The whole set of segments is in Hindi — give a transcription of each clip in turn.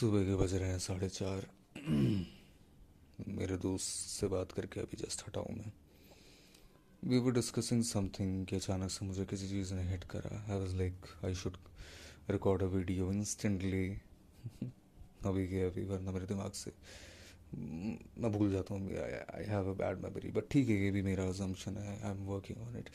सुबह के बज रहे हैं 4:30। मेरे दोस्त से बात करके अभी जस्ट हटा हूँ मैं। वी वर डिस्कसिंग समथिंग कि अचानक से मुझे किसी चीज़ ने हिट करा। I was like I should record a video instantly. अभी के अभी, वरना मेरे दिमाग से मैं भूल जाता हूँ। I have a bad memory, but ठीक है, ये भी मेरा अजम्पशन है। I am working on it.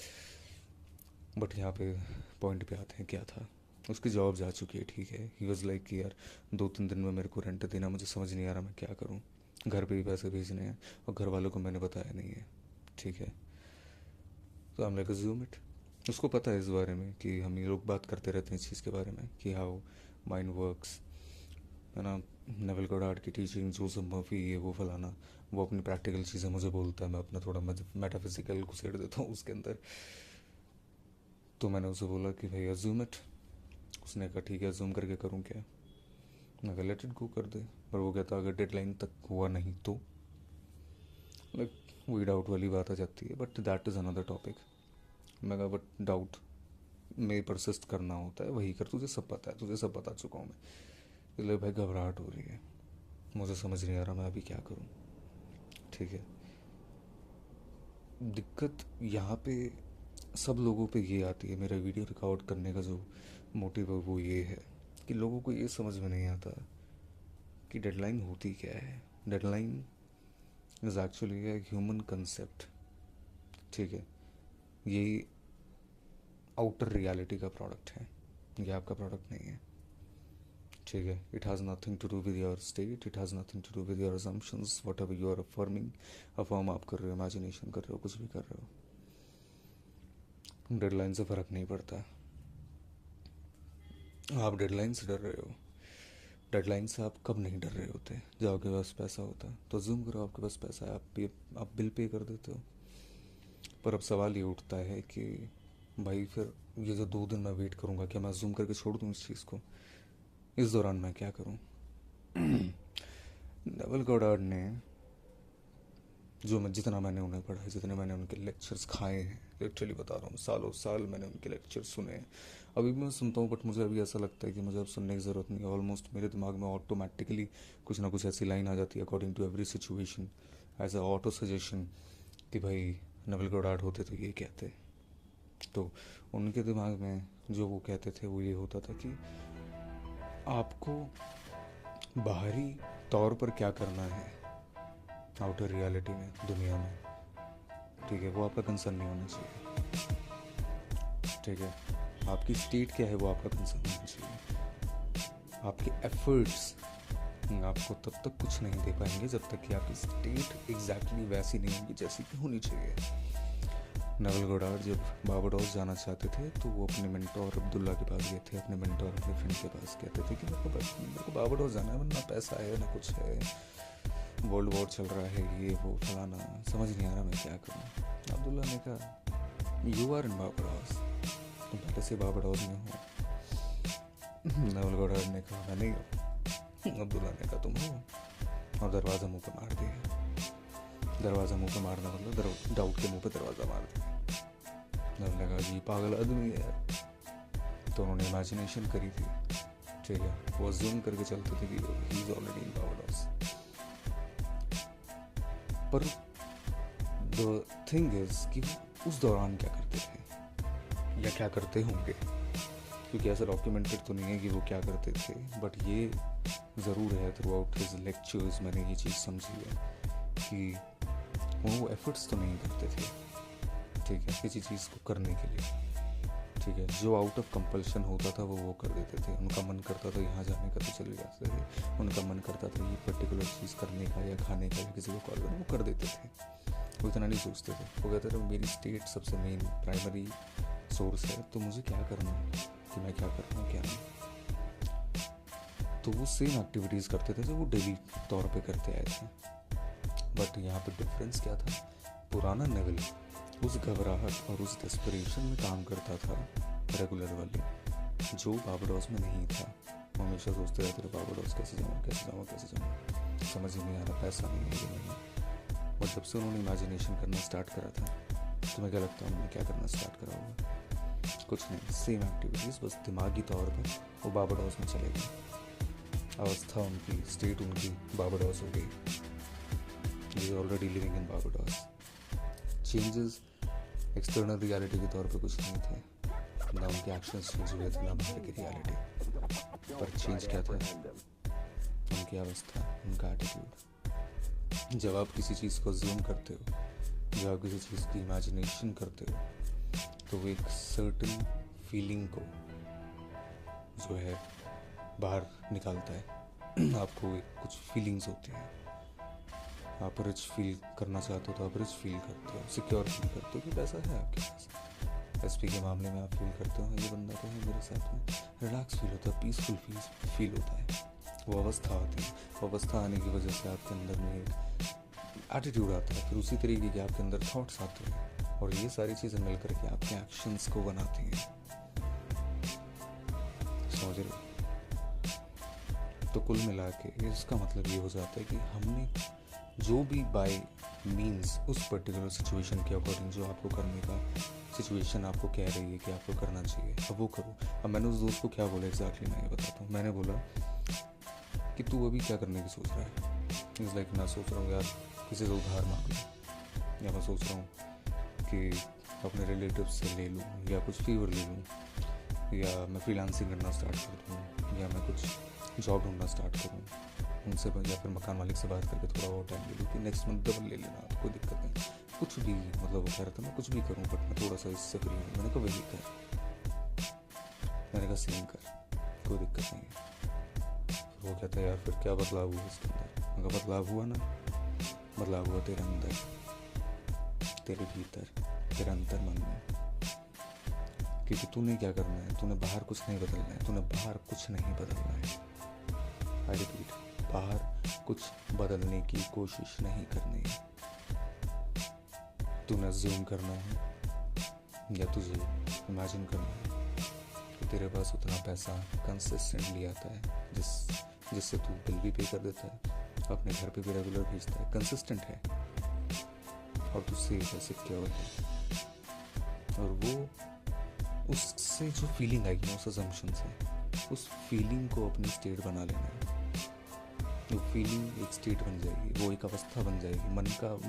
But यहाँ पे पॉइंट पे आते हैं, क्या था। उसकी जॉब जा चुकी है, ठीक है। ही वॉज लाइक कि यार 2-3 दिन में मेरे को रेंट देना, मुझे समझ नहीं आ रहा मैं क्या करूँ। घर पे भी पैसे भेजने हैं और घर वालों को मैंने बताया नहीं है, ठीक है। तो I am like assume it. उसको पता है इस बारे में कि हम ये लोग बात करते रहते हैं इस चीज़ के बारे में कि हाउ माइंड वर्क्स, है ना। नेवल गॉडार्ड की टीचिंग, जोसेफ मर्फी, ये वो फलाना। वो अपनी प्रैक्टिकल चीज़ें मुझे बोलता है, मैं अपना थोड़ा मेटाफिजिकल घुसेड़ देता हूँ उसके अंदर। तो मैंने उसे बोला कि भाई अज्यूम इट। उसने कहा ठीक है, अज्यूम करके करूँ क्या। मैं कहा लेट इट गो, कर दे। पर वो कहता अगर डेडलाइन तक हुआ नहीं तो, लाइक वही डाउट वाली बात आ जाती है। But that is another topic. मैं कहा बट डाउट में परसिस्ट करना होता है, वही कर, तुझे सब पता है, तुझे सब बता चुका हूँ मैं। इसलिए भाई घबराहट हो रही है, मुझे समझ नहीं आ रहा मैं अभी क्या करूँ, ठीक है। दिक्कत यहाँ पे सब लोगों पे ये आती है। मेरा वीडियो रिकॉर्ड करने का जो मोटिव है वो ये है कि लोगों को ये समझ में नहीं आता कि डेडलाइन होती क्या है। डेडलाइन इज़ एक्चुअली एक ह्यूमन कंसेप्ट, ठीक है। ये आउटर रियलिटी का प्रोडक्ट है, ये आपका प्रोडक्ट नहीं है, ठीक है। It has nothing to do with your state, it has nothing to do with your assumptions, whatever you are affirming. Affirm आप कर रहे हो, इमेजिनेशन कर रहे हो, कुछ भी कर रहे हो, डेडलाइन से फ़र्क नहीं पड़ता। आप डेडलाइन से डर रहे हो। डेडलाइन से आप कब नहीं डर रहे होते, जब आपके पास पैसा होता है। तो जूम करो, आपके पास पैसा है, आप बिल पे कर देते हो। पर अब सवाल ये उठता है कि भाई फिर ये जो 2 दिन मैं वेट करूँगा, क्या मैं जूम करके छोड़ दूँ इस चीज़ को। इस दौरान मैं क्या करूँ। नेवल गॉडार्ड ने, जो मैं जितना मैंने उन्हें पढ़ा है, जितने मैंने उनके लेक्चर्स खाए हैं, लिटरली बता रहा हूँ, सालों साल मैंने उनके लेक्चर सुने हैं। अभी भी मैं सुनता हूँ, बट मुझे अभी ऐसा लगता है कि मुझे अब सुनने की ज़रूरत नहीं है। ऑलमोस्ट मेरे दिमाग में ऑटोमेटिकली कुछ ना कुछ ऐसी लाइन आ जाती है according to every situation, as a auto suggestion, कि भाई नेवल गॉडार्ड होते तो ये कहते। तो उनके दिमाग में जो वो कहते थे वो ये होता था कि आपको बाहरी तौर पर क्या करना है आउटर रियलिटी में, दुनिया में, ठीक है, वो आपका कंसर्न नहीं होना चाहिए, ठीक है। आपकी स्टेट क्या है वो आपका कंसर्न होना चाहिए। आपके एफर्ट्स आपको तब तक कुछ नहीं दे पाएंगे जब तक कि आपकी स्टेट एग्जैक्टली वैसी नहीं होगी जैसी कि होनी चाहिए। नेवल गॉडार्ड जब बारबाडोस जाना चाहते थे तो वो अपने मेंटोर अब्दुल्ला के पास गए थे, अपने मेंटोर, अपने फ्रेंड के पास। कहते थे कि मेरे को बारबाडोस जाना है, ना पैसा है ना कुछ है, वर्ल्ड वॉर चल रहा है, ये वो फलाना, समझ नहीं आ रहा मैं क्या करूँ। अब्दुल्ला ने कहा यू आर इन बारबाडोस, तुम पहले से बारबाडोस में हो। नेवल गॉडार्ड ने कहा मैं नहीं हूँ। अब्दुल्ला ने कहा तुम हो, और दरवाज़ा मुंह पर मार दिया। दरवाज़ा मुंह पे मारना मतलब डाउट के मुंह पे दरवाज़ा मार दिया। नेवल ने कहा जी पागल आदमी है यार। तो उन्होंने इमेजिनेशन करी थी, ठीक है। वो जूम करके चलते थे कि he is already in Barbados. पर द थिंग इज कि उस दौरान क्या करते थे या क्या करते होंगे, क्योंकि ऐसा डॉक्यूमेंटेड तो नहीं है कि वो क्या करते थे। बट ये ज़रूर है थ्रू आउट हिज लेक्चर्स मैंने ये चीज़ समझी है कि वो एफर्ट्स तो नहीं करते थे, ठीक है, किसी चीज़ को करने के लिए, ठीक है। जो आउट ऑफ कंपल्शन होता था वो कर देते थे। उनका मन करता था यहाँ जाने का तो चले जाते थे, उनका मन करता था ये पर्टिकुलर चीज़ करने का या खाने का या किसी को कॉल करना, वो कर देते थे। वो इतना नहीं सोचते थे। वो कहते थे मेरी स्टेट सबसे मेन प्राइमरी सोर्स है, तो मुझे क्या करना है, कि मैं क्या कर रहा हूँ क्या नहीं। तो वो सेम एक्टिविटीज़ करते थे जो वो डेली तौर पे करते आए थे। बट यहाँ पे डिफरेंस क्या था, पुराना नेवल उस घबराहट और उस डेस्परेशन में काम करता था रेगुलर वाले, जो बारबाडोस में नहीं था। वो हमेशा सोचते रहते थे बारबाडोस कैसे जाऊँ कैसे जाऊँ कैसे जाऊँ, समझ ही नहीं आ रहा, पैसा नहीं है, ये नहीं है। और जब से उन्होंने इमेजिनेशन करना स्टार्ट करा था, तुम्हें क्या लगता है उन्होंने क्या करना स्टार्ट करा होगा। कुछ नहीं, सेम एक्टिविटीज़, बस दिमागी तौर पर वो बारबाडोस में चले गए। अवस्था उनकी, स्टेट उनकी बारबाडोस हो गई। He is already living in Barbados. Changes external reality के तौर पे कुछ नहीं थे, ना उनके एक्शंस चेंज हुए थे, ना बाहर की रियलिटी। पर चेंज क्या था? उनकी अवस्था, उनका एटीट्यूड। जब आप किसी चीज़ को ज़ूम करते हो, जब आप किसी चीज़ की इमेजिनेशन करते हो, तो वो एक सर्टन फीलिंग को जो है बाहर निकालता है। आपको एक कुछ फीलिंग्स होती हैं, आप रिच फील करना चाहते हो तो आप रिच फील करते हो, सिक्योर फील करते हो कि पैसा है आपके पास। एसपी के मामले में आप फील करते हो ये बंदा तो है मेरे साथ में, रिलैक्स फील होता है, पीसफुल फील होता है। वो अवस्था आती है, वो अवस्था आने की वजह से आपके अंदर में एक एटीट्यूड आता है, फिर उसी तरीके के आपके अंदर थॉट्स आते हैं, और ये सारी चीज़ें मिलकर के आपके एक्शंस को बनाती हैं। समझ रहे हो? तो कुल मिला के इसका मतलब ये हो जाता है कि हमने जो भी बाय मीन्स उस पर्टिकुलर सिचुएशन के अकॉर्डिंग जो आपको करने का सिचुएशन आपको कह रही है कि आपको करना चाहिए, अब वो करो। अब मैंने उस दोस्त को क्या बोला एग्जैक्टली मैं ये बताता हूँ। मैंने बोला कि तू अभी क्या करने की सोच रहा है? इज़ लाइक मैं सोच रहा हूँ यार किसी से उधार मांग लूँ, या मैं सोच रहा हूँ कि अपने रिलेटिव से ले लूँ, या कुछ फेवर ले लूँ, या मैं फ्रीलांसिंग करना स्टार्ट कर दूँ, या मैं कुछ जॉब ढूंढना स्टार्ट करूँ उनसे, या फिर मकान मालिक से बात करके थोड़ा और टाइम ले लूँ कि नेक्स्ट मंथ डबल ले लेना, कोई दिक्कत नहीं, कुछ भी। मतलब वो कह रहा था मैं कुछ भी करूँ बट मैं थोड़ा सा इससे फ्री हूँ। मैंने कहा वही कर, मैंने कहा सेम कर, कोई दिक्कत नहीं है। वो कहता है यार फिर क्या बदलाव हुआ इसके अंदर? मैं कहा बदलाव हुआ ना, बदलाव हुआ तेरे अंदर, तेरे भीतर, तेरे अंतर मन में। क्योंकि तूने क्या करना है, तूने बाहर कुछ नहीं बदलना है, तूने बाहर कुछ नहीं बदलना है। आई रिपीट, बाहर कुछ बदलने की कोशिश नहीं करनी है। तूने ज़ूम करना है या तुझे इमेजिन करना है कि तेरे पास उतना पैसा कंसिस्टेंटली आता है जिससे तू बिल भी पे कर देता है, अपने घर पे भी रेगुलर भेजता है, कंसिस्टेंट है, और तू सेफ है, सिक्योर है। और वो उससे जो फीलिंग आएगी ना, उस अजम्पशन से, उस फीलिंग को अपनी स्टेट बना लेना है। वो फीलिंग एक स्टेट बन जाएगी, वो एक अवस्था बन जाएगी,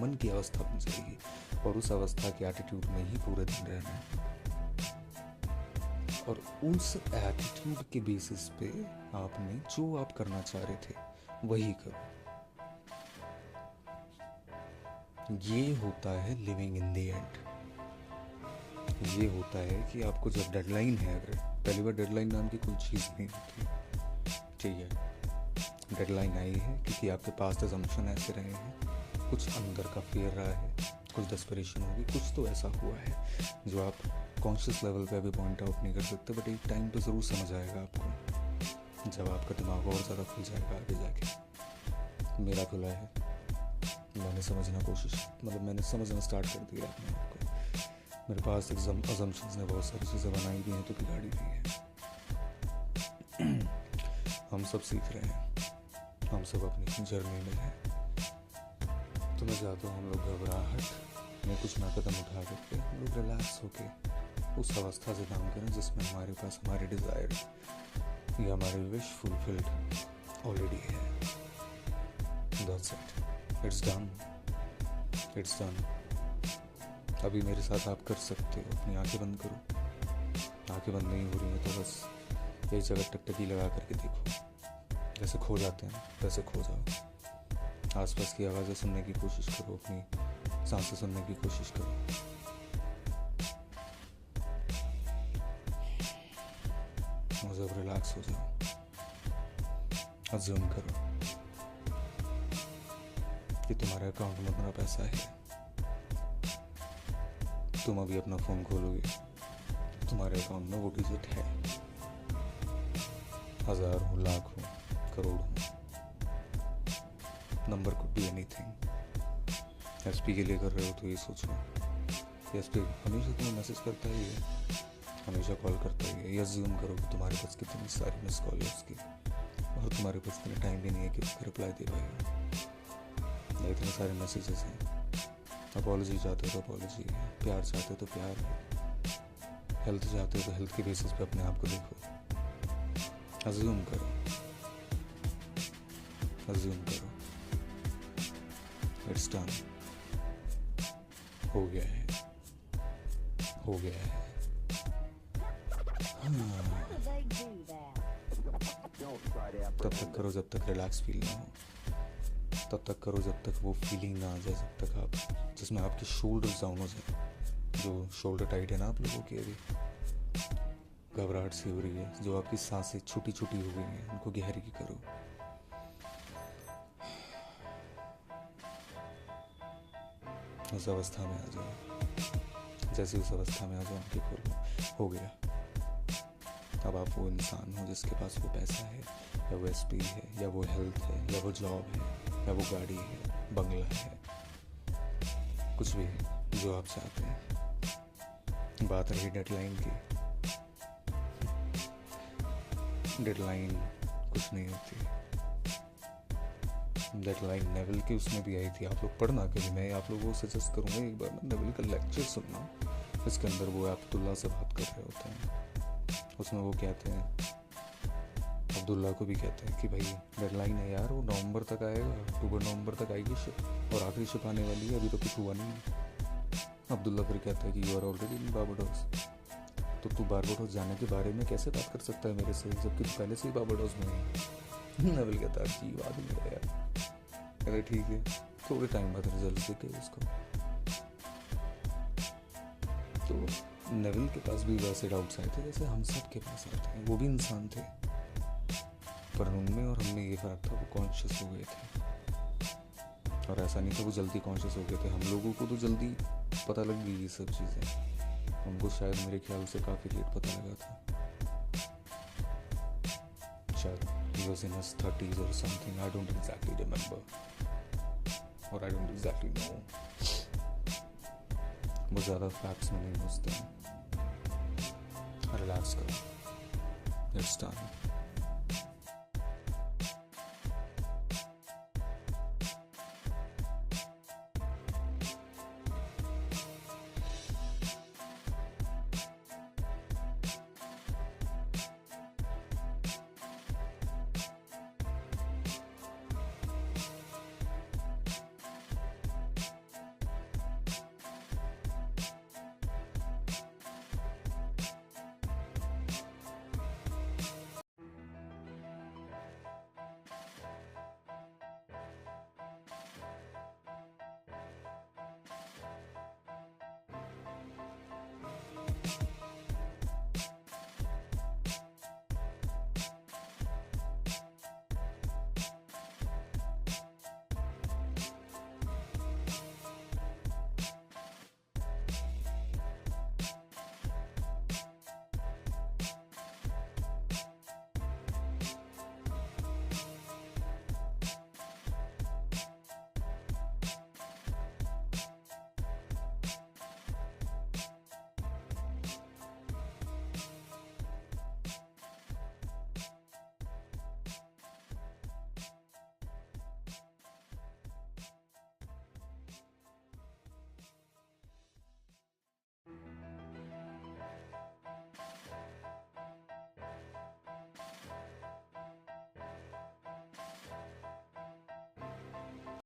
मन की अवस्था बन जाएगी, और उस अवस्था के एटीट्यूड में ही पूरे दिन रहना है। और उस एटीट्यूड के बेसिस पे आपने जो आप करना चाह रहे थे वही करो। ये होता है लिविंग इन द एंड। ये होता है कि आपको जब डेडलाइन है, अगर पहली बार डेडलाइन नाम की कोई चीज़ नहीं होती, ठीक है, डेडलाइन आई है क्योंकि आपके पास अजम्पशन ऐसे रहे हैं, कुछ अंदर का फियर रहा है, कुछ डेस्परेशन होगी, कुछ तो ऐसा हुआ है जो आप कॉन्शियस लेवल पे अभी पॉइंट आउट नहीं कर सकते, बट एक टाइम पे ज़रूर समझ आएगा आपको, जब आपका दिमाग और ज़्यादा खुल जाएगा आगे जाके। मेरा खुला है, मैंने मैंने समझना स्टार्ट कर दिया अपने आप को। मेरे पास अजम्पशंस ने बहुत सारी चीज़ें बनाई भी हैं तो बिगाड़ी भी हैं। हम सब सीख रहे हैं, हम सब अपनी जर्नी में हैं। तो मैं चाहता हूँ हम लोग घबराहट में कुछ ना कदम उठा करके हम लोग रिलैक्स होके उस अवस्था से काम करें जिसमें हमारे पास हमारे डिज़ायर या हमारी विश फुलफिल्ड ऑलरेडी है। That's it. It's done. It's done. अभी मेरे साथ आप कर सकते हो, अपनी आंखें बंद करो। आंखें बंद नहीं हो रही हैं तो बस एक जगह टकटकी लगा करके देखो, जैसे खो जाते हैं वैसे खो जाओ। आसपास की आवाज़ें सुनने की कोशिश करो, अपनी सांसें सुनने की कोशिश करो। और जब रिलैक्स हो जाओ, अज्यूम करो कि तुम्हारे अकाउंट में उतना पैसा है, तुम अभी अपना फ़ोन खोलोगे, तुम्हारे अकाउंट में वो डिजिट है, 1000 हो, लाख हो, करोड़ हो, number could be anything. SP के लिए कर रहे हो तो ये सोचो, एसपी हमेशा तुम्हें मैसेज करता ही है, हमेशा कॉल करता ही है। या ज़ूम करो कि तुम्हारे पास कितनी सारी मिस कॉल है उसकी, और तुम्हारे पास इतना टाइम भी नहीं है कि उसका रिप्लाई दे पाएगा। इतने सारे मैसेजेस हैं। अपॉलॉजी चाहते हो तो अपॉलॉजी है, प्यार चाहते हो तो प्यार है, हेल्थ चाहते हो तो हेल्थ के बेसिस पे अपने आप को देखो, अज्यूम करो अज्यूम करो, इट्स डन, हो गया है, हो गया है। तब तक करो जब तक रिलैक्स फील ना हो, तब तक करो जब तक वो फीलिंग ना आ जाए, जब तक आप जिसमें आपके शोल्डर्स डाउन हो जाए। जो शोल्डर टाइट है ना आप लोगों की, अभी घबराहट सी हो रही है, जो आपकी सांसें छोटी छोटी हो गई हैं, उनको गहरी करो। उस अवस्था में आ जाओ, जैसे उस अवस्था में आ जाओ, आंखें खोलो, हो गया। अब आप वो इंसान हो जिसके पास वो पैसा है, या वो एसपी है, या वो हेल्थ है, या वो जॉब है, या वो गाड़ी है, बंगला है, कुछ भी है जो आप चाहते हैं। बात रही डेडलाइन की, डेडलाइन कुछ नहीं होती। डेडलाइन नेवल की उसमें भी आई थी, आप लोग पढ़ना कभी, मैं आप लोगों को सजेस्ट करूँगा एक बार ना नेवल का लेक्चर सुनना। इसके अंदर वो अब्दुल्ला से बात कर रहे होते हैं, उसमें वो कहते हैं, अब्दुल्ला को भी कहते हैं कि भाई डेडलाइन है यार, वो नवंबर तक आएगा, अक्टूबर नवंबर तक आएगी शिप, और आखिरी शिप आने वाली है, अभी तो कुछ हुआ नहीं है। अब्दुल्ला फिर कहता है कि you are already in Barbados, तो तू बारबाडोस जाने के बारे में कैसे बात कर सकता है मेरे से, जबकि तू पहले से ही बारबाडोस में है। नेवल कहता है अजीब आदमी है यार। कहते ठीक है, थोड़े टाइम बाद रिजल्ट देते उसको। तो नेवल के पास भी वैसे डाउट्स आए थे जैसे हम सब के पास आते हैं, वो भी इंसान थे, पर उनमें और हमने ये फर्क था, वो कॉन्शियस हो गए थे। और ऐसा नहीं था वो जल्दी कॉन्शियस हो गए थे, हम लोगों को तो जल्दी पता लग गई ये सब चीज़ें, उनको शायद मेरे ख्याल से काफ़ी लेट पता लगा था। शायद he was in his 30s or something, I don't exactly remember, or I don't exactly know. वो ज़्यादा फैक्ट्स में नहीं घुसते हैं। रिलैक्स करो, इट्स डन।